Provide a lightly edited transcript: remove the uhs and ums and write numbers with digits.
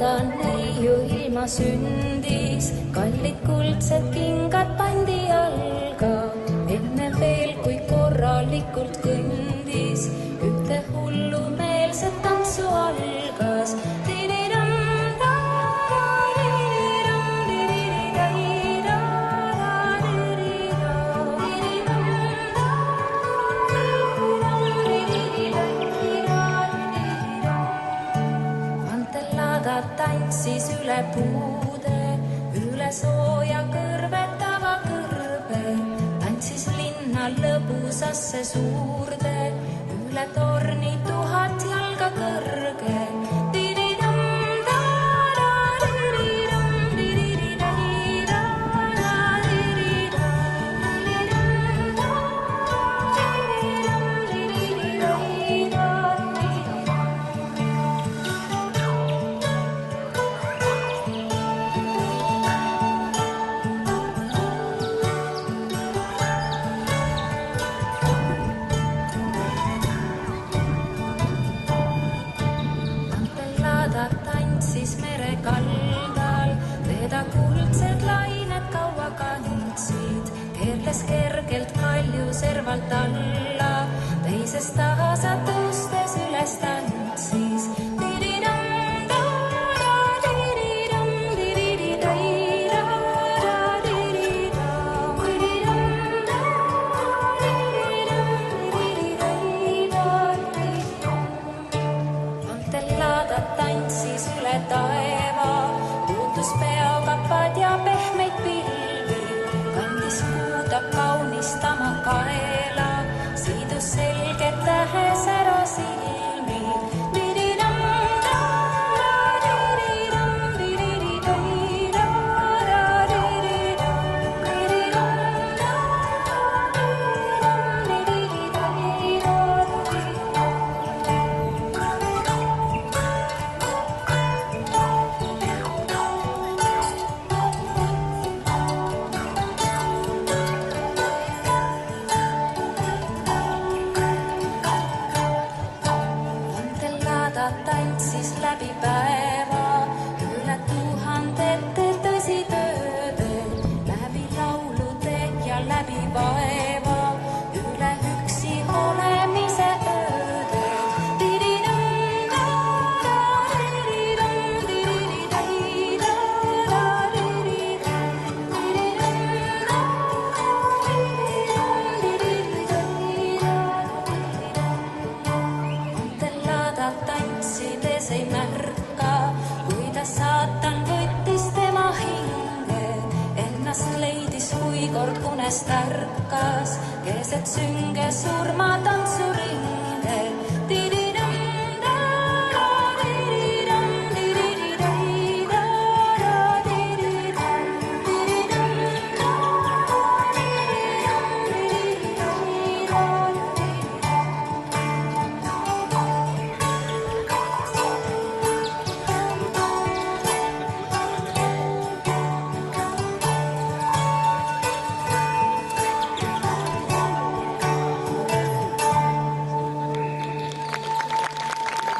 kolmanda neiu ilma sündis, kallid kuldsed kingad pandi jalga. Enne veel, kui korralikult kõndis, ühte hullumeelset tantsu algas. Tantsis üle puude, üle sooja kõrvetava kõrbe, tantsis linna lõbusasse suurde, üle torni 1000 jalga kõrge. Tantsis mere kaldal, teda kuldsed lained kaua kandsid, keerles kergelt kalju servalt alla, teisest tagasa tõustes üles tantsis. Tantsis üle taeva, puutus peakapad ja pehmeid pilvi, kandis kuuda kaunistama kaela, siidus selged tähes ära silmi. Tantsis läbi päeva, üle 1000 tõsitööde, läbi laulude ja läbi vaeva, üle üksi olemise ööde. Tantsides ei märka, kuidas saatan võttis tema hinge, ennast leidis, kui kord unest ärkas, keset sünge surma tantsuringe.